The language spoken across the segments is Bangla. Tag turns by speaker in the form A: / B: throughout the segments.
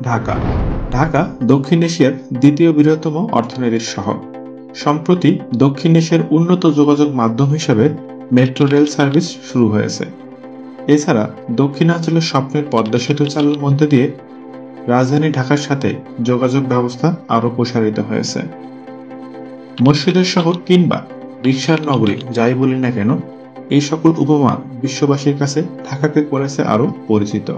A: ঢাকা ঢাকা দক্ষিণ এশিয়ার দ্বিতীয় বৃহত্তম অর্থনৈতিক শহর। সম্প্রতি দক্ষিণ এশিয়ার উন্নত যোগাযোগ মাধ্যম হিসেবে মেট্রো রেল সার্ভিস শুরু হয়েছে। এছাড়া দক্ষিণাঞ্চলের স্বপ্নের পদ্মা সেতু চালুর মধ্যে দিয়ে রাজধানী ঢাকার সাথে যোগাযোগ ব্যবস্থা আরও প্রসারিত হয়েছে। মসজিদের শহর কিংবা রিকশার নগরী যাই বলি না কেন, এই সকল উপমা বিশ্ববাসীর কাছে ঢাকাকে করেছে আরও পরিচিত।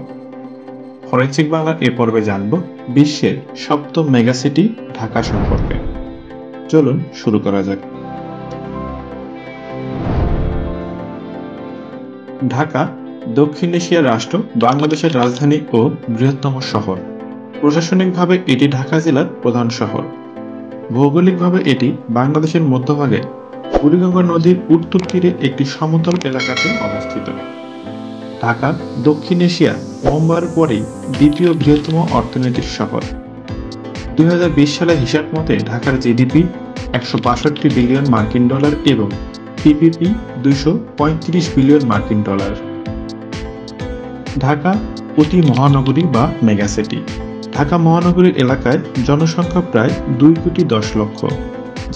A: ফরেনসিক বাংলার এ পর্বে জানব বিশ্বের সপ্তম মেগাসিটি ঢাকা সম্পর্কে। চলুন শুরু করা যাক। ঢাকা দক্ষিণ এশিয়ার রাষ্ট্র বাংলাদেশের রাজধানী ও বৃহত্তম শহর। প্রশাসনিকভাবে এটি ঢাকা জেলার প্রধান শহর। ভৌগোলিকভাবে এটি বাংলাদেশের মধ্যভাগে বুড়িগঙ্গা নদীর উত্তর তীরে একটি সমতল এলাকাতে অবস্থিত। ঢাকা দক্ষিণ এশিয়া মুম্বাইয়ের পরেই দ্বিতীয় বৃহত্তম অর্থনৈতিক শহর। 2020 সালের হিসাব মতে ঢাকার জিডিপি 162 বিলিয়ন মার্কিন ডলার এবং পিপিপি 235 বিলিয়ন মার্কিন ডলার। ঢাকা অতি মহানগরী বা মেগাসিটি। ঢাকা মহানগরীর এলাকায় জনসংখ্যা প্রায় 2,10,00,000,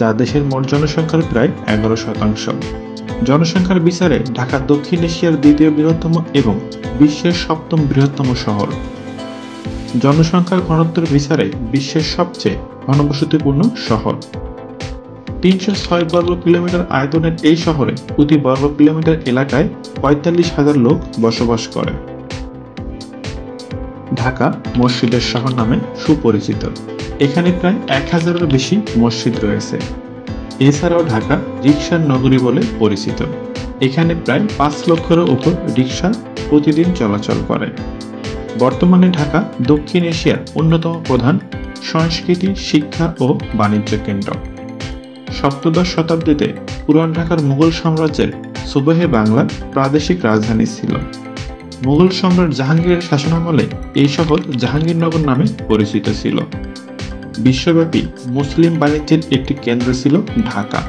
A: যা দেশের মোট জনসংখ্যার প্রায় 11%। জনসংখ্যার বিচারে ঢাকা দক্ষিণ এশিয়ার দ্বিতীয় বৃহত্তম এবং বিশ্বের সপ্তম বৃহত্তম শহর। জনসংখ্যার ঘনত্বের বিচারে বিশ্বের সবচেয়ে ঘনবসতিপূর্ণ শহর। 306 বর্গ কিলোমিটার আয়তনের এই শহরে প্রতি বর্গ কিলোমিটার এলাকায় 45,000 লোক বসবাস করে। ঢাকা মসজিদের শহর নামে সুপরিচিত। এখানে প্রায় 1000-এরও বেশি মসজিদ রয়েছে। এছাড়াও ঢাকা রিকশার নগরী বলে পরিচিত। এখানে প্রায় 5 লক্ষেরও উপর রিকশা প্রতিদিন চলাচল করে। বর্তমানে ঢাকা দক্ষিণ এশিয়ার অন্যতম প্রধান সংস্কৃতি, শিক্ষা ও বাণিজ্য কেন্দ্র। সপ্তদশ শতাব্দীতে পুরান ঢাকার মুঘল সাম্রাজ্যের সুবাহে বাংলার প্রাদেশিক রাজধানী ছিল। মুঘল সম্রাট জাহাঙ্গীরের শাসনামলে এই শহর জাহাঙ্গীরনগর নামে পরিচিত ছিল। বিশ্বব্যাপী মুসলিম বাণিজ্যের একটি কেন্দ্র ছিল ঢাকা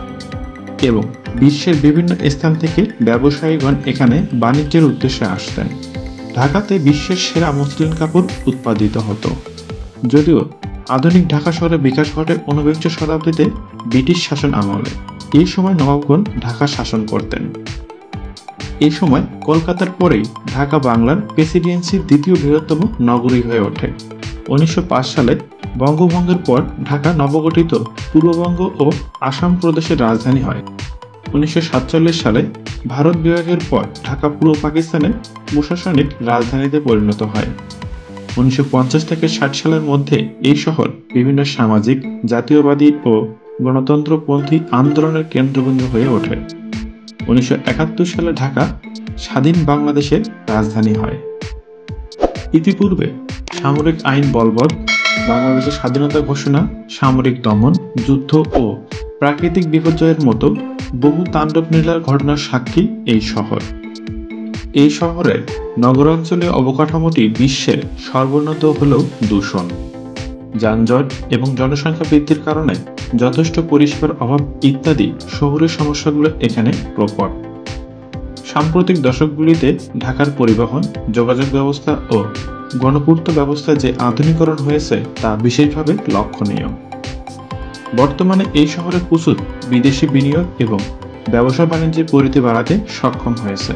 A: এবং বিশ্বের বিভিন্ন স্থান থেকে ব্যবসায়ীগণ এখানে বাণিজ্যের উদ্দেশ্যে আসতেন। ঢাকাতে বিশ্বের সেরা মসলিন কাপড় উৎপাদিত হতো। যদিও আধুনিক ঢাকা শহরের বিকাশ ঘটে 19 শতাব্দীতে ব্রিটিশ শাসন আমলে। এই সময় নবাবগণ ঢাকা শাসন করতেন। এই সময় কলকাতার পরেই ঢাকা বাংলার প্রেসিডেন্সির দ্বিতীয় বৃহত্তম নগরী হয়ে ওঠে। 1905 সালে বঙ্গভঙ্গের পর ঢাকা নবগঠিত পূর্ববঙ্গ ও আসাম প্রদেশের রাজধানী হয়। 1947 সালে ভারত বিভাগের পর ঢাকা পূর্ব পাকিস্তানের প্রশাসনিক রাজধানীতে পরিণত হয়। 1950 থেকে 60 সালের মধ্যে এই শহর বিভিন্ন সামাজিক, জাতীয়বাদী ও গণতন্ত্রপন্থী আন্দোলনের কেন্দ্রবিন্দু হয়ে ওঠে। 1971 সালে ঢাকা স্বাধীন বাংলাদেশের রাজধানী হয়। ইতিপূর্বে সামরিক আইন বলবৎ, বাংলাদেশের স্বাধীনতা ঘোষণা, সামরিক দমন, যুদ্ধ ও প্রাকৃতিক বিপর্যয়ের মতো বহু তাণ্ডব লীলার ঘটনার সাক্ষী এই শহর। এই শহরের নগরাঞ্চলীয় অবকাঠামোটি বিশ্বের সর্বোন্নত হলেও দূষণ, যানজট এবং জনসংখ্যা বৃদ্ধির কারণে যথেষ্ট পরিষেবার অভাব ইত্যাদি শহুরে সমস্যাগুলো এখানে প্রকট। সাম্প্রতিক দশকগুলিতে ঢাকার পরিবহন, যোগাযোগ ব্যবস্থা ও গণপূর্ত ব্যবস্থা যে আধুনিকরণ হয়েছে তা বিশেষভাবে লক্ষণীয়। বর্তমানে এই শহরে প্রচুর বিদেশি বিনিয়োগ এবং ব্যবসা বাণিজ্যের পরিধি বাড়াতে সক্ষম হয়েছে।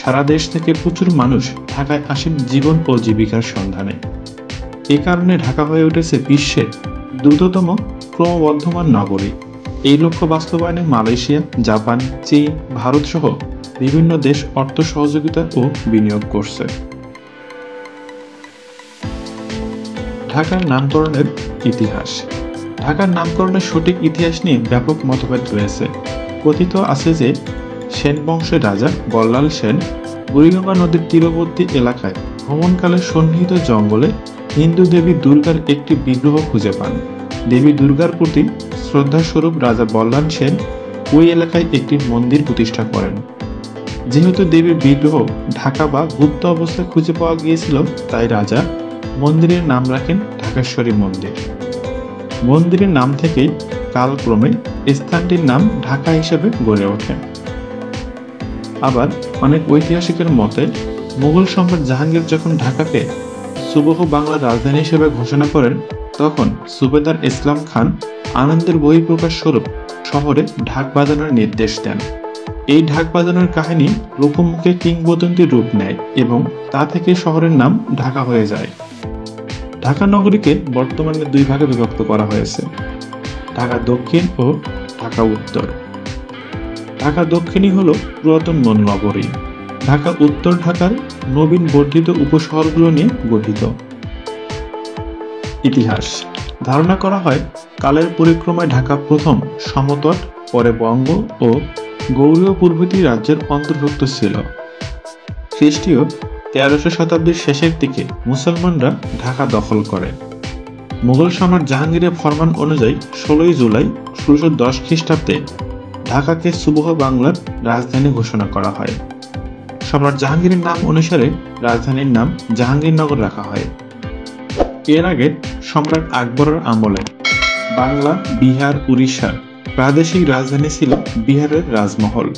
A: সারা দেশ থেকে প্রচুর মানুষ ঢাকায় আসেন জীবন ও জীবিকার সন্ধানে। এ কারণে ঢাকা হয়ে উঠেছে বিশ্বের দ্রুততম ক্রমবর্ধমান নগরী। এই লক্ষ্য বাস্তবায়নে মালয়েশিয়া, জাপান, চীন, ভারত সহ বিভিন্ন দেশ অর্থ সহযোগিতা ও বিনিয়োগ করছে। ঢাকার নামকরণের ইতিহাস। ঢাকার নামকরণের সঠিক ইতিহাস নিয়ে ব্যাপক মতভেদ রয়েছে। কথিত আছে যে সেন বংশের রাজা বল্লাল সেন বুড়িগঙ্গা নদীর তীরবর্তী এলাকায় ভ্রমণকালে সন্নিহিত জঙ্গলে হিন্দু দেবী দুর্গার একটি বিগ্রহ খুঁজে পান। দেবী দুর্গার প্রতি শ্রদ্ধাস্বরূপ রাজা বল্লাল সেন ওই এলাকায় একটি মন্দির প্রতিষ্ঠা করেন। যেহেতু দেবীর বিগ্রহ ঢাকা বা গুপ্ত অবস্থায় খুঁজে পাওয়া গিয়েছিল, তাই রাজা মন্দিরের নাম রাখেন ঢাকেশ্বরী মন্দির। মন্দিরের নাম থেকেই কালক্রমে স্থানটির নাম ঢাকা হিসেবে গড়ে ওঠে। আবার অনেক ঐতিহাসিকের মতে মুঘল সম্রাট জাহাঙ্গীর যখন ঢাকাকে সুবহ বাংলার রাজধানী হিসেবে ঘোষণা করেন, তখন সুবেদার ইসলাম খান আনন্দের বহিঃপ্রকাশ স্বরূপ শহরে ঢাক বাজানোর নির্দেশ দেন। এই ঢাক বাজানোর কাহিনী লোকমুখে কিংবদন্তির রূপ নেয় এবং তা থেকে শহরের নাম ঢাকা হয়ে যায়। ঢাকা নগরীকে বর্তমানে দুই ভাগে বিভক্ত করা হয়েছে, ঢাকা দক্ষিণ ও ঢাকা উত্তর। ঢাকা দক্ষিণই হল পুরাতন নগরী। ঢাকা উত্তর ঢাকার নবীন বর্ধিত উপশহরগুলো নিয়ে গঠিত। ইতিহাস ধারণা করা হয়, কালের পরিক্রমায় ঢাকা প্রথম সমতট, পরে বঙ্গ ও গৌড়ীয় প্রভৃতি রাজ্যের অন্তর্ভুক্ত ছিল। খ্রিস্টীয় 1300 শতাব্দীর শেষের দিকে মুসলমানরা ঢাকা দখল করে। মুঘল সম্রাট জাহাঙ্গীরের ফরমান অনুযায়ী 16 জুলাই 1610 খ্রিস্টাব্দে ঢাকাকে সুবহ বাংলার রাজধানী ঘোষণা করা হয়। সম্রাট জাহাঙ্গীরের নাম অনুসারে রাজধানীর নাম জাহাঙ্গীরনগর রাখা হয়। এর আগে সম্রাট আকবরের আমলে বাংলা, বিহার, উড়িষ্যার প্রাদেশিক রাজধানী ছিল বিহারের রাজমহল।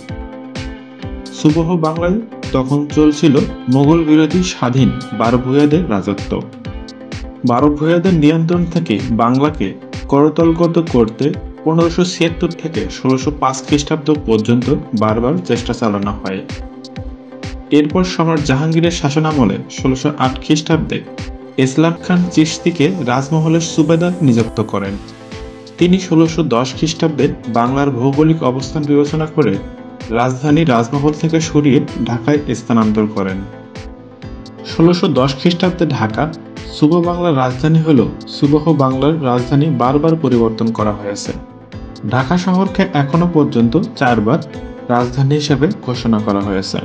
A: সুবহ বাংলায় তখন চলছিল মোগল বিরোধী স্বাধীন বারভূয়াদের রাজত্ব। বারভূয়াদের নিয়ন্ত্রণ থেকে বাংলাকে করতলগত করতে 1576 থেকে 1605 খ্রিস্টাব্দ পর্যন্ত বারবার চেষ্টা চালানো হয়। এরপর সম্রাট জাহাঙ্গীরের শাসনামলে 1608 খ্রিস্টাব্দে ইসলাম খান চিশতিকে রাজমহলের সুবেদার নিযুক্ত করেন। তিনি 1610 খ্রিস্টাব্দে বাংলার ভৌগোলিক অবস্থান বিবেচনা করে রাজধানী রাজমহল থেকে সরিয়ে ঢাকায় স্থানান্তর করেন। 1610 খ্রিস্টাব্দে ঢাকা সুবহ বাংলার রাজধানী হলেও সুবহ বাংলার রাজধানী বারবার পরিবর্তন করা হয়েছে। ঢাকা শহরকে এখনো পর্যন্ত 4 বার রাজধানী হিসেবে ঘোষণা করা হয়েছে।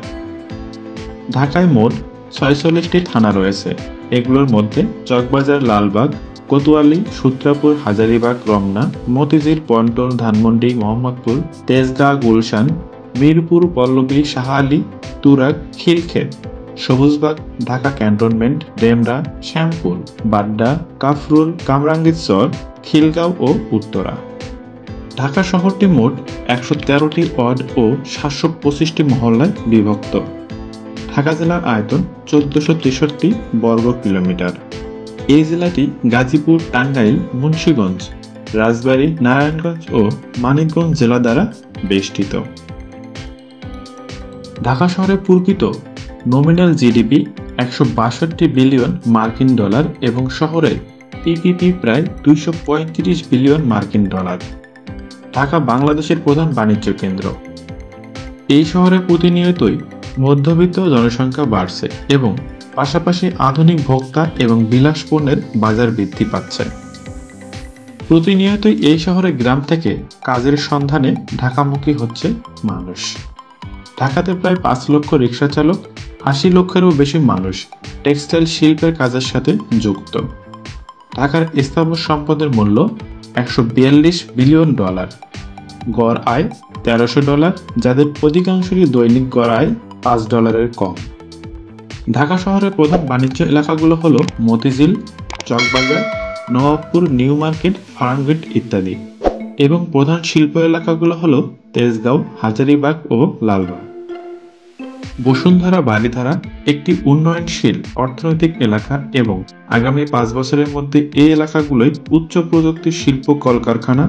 A: ঢাকায় মোট 46টি থানা রয়েছে। এগুলোর মধ্যে চকবাজার, লালবাগ, কোতোয়ালি, সূত্রাপুর, হাজারীবাগ, রমনা, মতিঝিল, পন্টন, ধানমন্ডি, মোহাম্মদপুর, তেজগাঁ, গুলশান, মিরপুর, পল্লবী, শাহআলী, তুরাগ, খিলক্ষেত, সবুজবাগ, ঢাকা ক্যান্টনমেন্ট, ডেমরা, শ্যামপুর, বাড্ডা, কাফরুল, কামরাঙ্গীরচর, খিলগাঁও ও উত্তরা। ঢাকা শহরটি মোট 113টি ওয়ার্ড ও 725টি মহল্লায় বিভক্ত। ঢাকা জেলার আয়তন 1463 বর্গ কিলোমিটার। এই জেলাটি গাজীপুর, টাঙ্গাইল, মুন্সিগঞ্জ, রাজবাড়ী, নারায়ণগঞ্জ ও মানিকগঞ্জ জেলা দ্বারা বেষ্টিত। ঢাকা শহরের প্রকৃত নমিনাল জিডিপি 162 বিলিয়ন মার্কিন ডলার এবং শহরের পিপিপি প্রায় 235 বিলিয়ন মার্কিন ডলার। ঢাকা বাংলাদেশের প্রধান বাণিজ্য কেন্দ্র। এই শহরে প্রতিনিয়তই মধ্যবিত্ত জনসংখ্যা বাড়ছে এবং পাশাপাশি আধুনিক ভোক্তা এবং বিলাস পণ্যের বাজার বৃদ্ধি পাচ্ছে। প্রতিনিয়তই এই শহরে গ্রাম থেকে কাজের সন্ধানে ঢাকামুখী হচ্ছে মানুষ। ঢাকাতে প্রায় 5 লক্ষ রিক্সা চালক, 80 লক্ষেরও বেশি মানুষ টেক্সটাইল শিল্পের কাজের সাথে যুক্ত। ঢাকার স্থাবর সম্পদের মূল্য 142 বিলিয়ন ডলার। গড় আয় $1300, যাদের অধিকাংশেরই দৈনিক গড় আয় $5 কম। ঢাকা শহরের প্রধান বাণিজ্য এলাকাগুলো হলো মতিঝিল, চকবাজার, নবাবপুর, নিউ মার্কেট, ফার্মগেট ইত্যাদি এবং প্রধান শিল্প এলাকাগুলো হলো তেজগাঁও, হাজারীবাগ ও লালবাগ। বসুন্ধরা বারিধারা একটি উন্নয়নশীল অর্থনৈতিক এলাকা এবং আগামী 5 বছরের মধ্যে এই এলাকাগুলোয় উচ্চ প্রযুক্তির শিল্প কলকারখানা,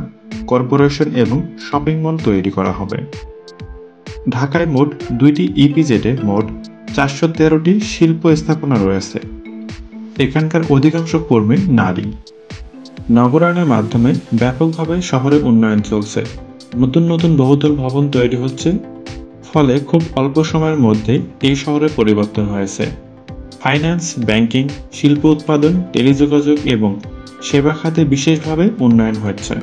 A: কর্পোরেশন এবং শপিং মল তৈরি করা হবে। ঢাকায় মোট 2টি ইপিজেডে মোট 413টি শিল্প স্থাপনা রয়েছে। এখানকার অধিকাংশ কর্মী নারী। নগরায়নের মাধ্যমে ব্যাপকভাবে শহরের উন্নয়ন চলছে। নতুন নতুন বহুতল ভবন তৈরি হচ্ছে, ফলে খুব অল্প সময়ের মধ্যেই এই শহরে পরিবর্তন হয়েছে। ফাইন্যান্স, ব্যাংকিং, শিল্প উৎপাদন, টেলিযোগাযোগ এবং সেবা খাতে বিশেষভাবে উন্নয়ন হচ্ছে।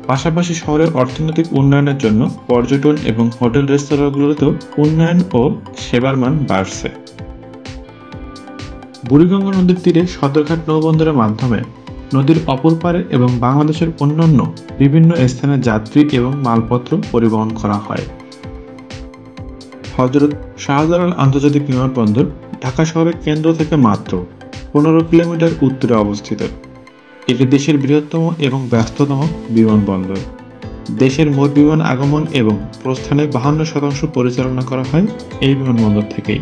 A: পাশাপাশি শহরের অর্থনৈতিক উন্নয়নের জন্য পর্যটন এবং হোটেল রেস্তোরাঁগুলোতেও উন্নয়ন ও সেবার মান বাড়ছে। বুড়িগঙ্গা নদীর তীরে সদরঘাট নৌবন্দরের মাধ্যমে নদীর অপর পারে এবং বাংলাদেশের অন্যান্য বিভিন্ন স্থানে যাত্রী এবং মালপত্র পরিবহন করা হয়। হযরত শাহজালাল আন্তর্জাতিক বিমানবন্দর ঢাকা শহরের কেন্দ্র থেকে মাত্র 15 কিলোমিটার উত্তরে অবস্থিত। এটি দেশের বৃহত্তম এবং ব্যস্ততম বিমানবন্দর। দেশের মোট বিমান আগমন এবং প্রস্থানে 52% পরিচালনা করা হয় এই বিমানবন্দর থেকেই।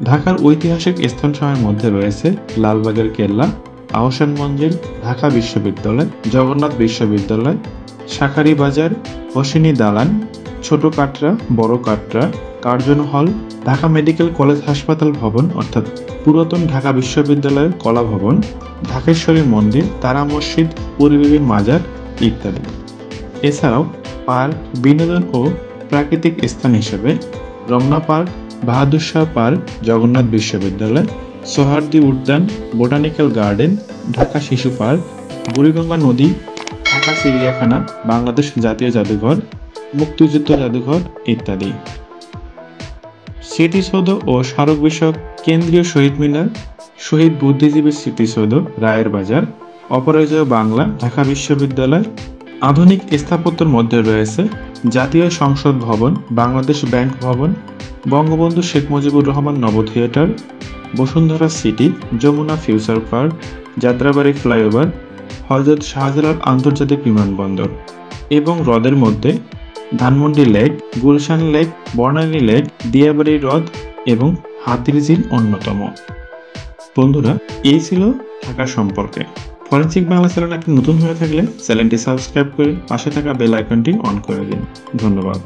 A: ঢাকার ঐতিহাসিক স্থানসমূহের মধ্যে রয়েছে লালবাগের কেল্লা, আহসান মঞ্জিল, ঢাকা বিশ্ববিদ্যালয়, জগন্নাথ বিশ্ববিদ্যালয়, শাঁখারী বাজার, হোসেনি দালান, ছোট কাটরা, বড় কাটরা, কার্জন হল, ঢাকা মেডিকেল কলেজ হাসপাতাল ভবন অর্থাৎ পুরাতন ঢাকা বিশ্ববিদ্যালয়ের কলা ভবন, ঢাকেশ্বরী মন্দির, তারা মসজিদ, পরিবেবীর মাজার ইত্যাদি। এছাড়াও পার্ক, বিনোদন ও প্রাকৃতিক স্থান হিসেবে রমনা পার্ক, বাহাদুর শাহ পার্ক, জগন্নাথ বিশ্ববিদ্যালয়, সোহরাওয়ার্দী উদ্যান, বোটানিক্যাল গার্ডেন, ঢাকা শিশু পার্ক, বুড়িগঙ্গা নদী, ঢাকা চিড়িয়াখানা, বাংলাদেশ জাতীয় জাদুঘর, মুক্তিযুদ্ধ জাদুঘর ইত্যাদি। স্মৃতিসৌধ ও স্মারক বিষয়ক কেন্দ্রীয় শহীদ মিনার, শহীদ বুদ্ধিজীবী স্মৃতিসৌধ, রায়ের বাজার, অপরাজেয় বাংলা, ঢাকা বিশ্ববিদ্যালয়। আধুনিক স্থাপত্যের মধ্যে রয়েছে জাতীয় সংসদ ভবন, বাংলাদেশ ব্যাংক ভবন, Bangabandhu Sheikh Mujibur Rahman Novo theatre, Bashundhara city, Jamuna future park, Jatrabari flyover, Hazrat Shahjalal আন্তর্জাতিক বিমানবন্দর এবং হ্রদের মধ্যে Dhanmondi lake, Gulshan lake, Barnali lake, Diabari হ্রদ এবং হাতির ঝিল অন্যতম। বন্ধুরা, এই ছিল ঢাকা সম্পর্কে। ফরেনসিক বাংলা চ্যানেল আপনি নতুন হয়ে থাকলে চ্যানেলটি সাবস্ক্রাইব করে পাশে থাকা বেল আইকনটি অন করে দিন। ধন্যবাদ।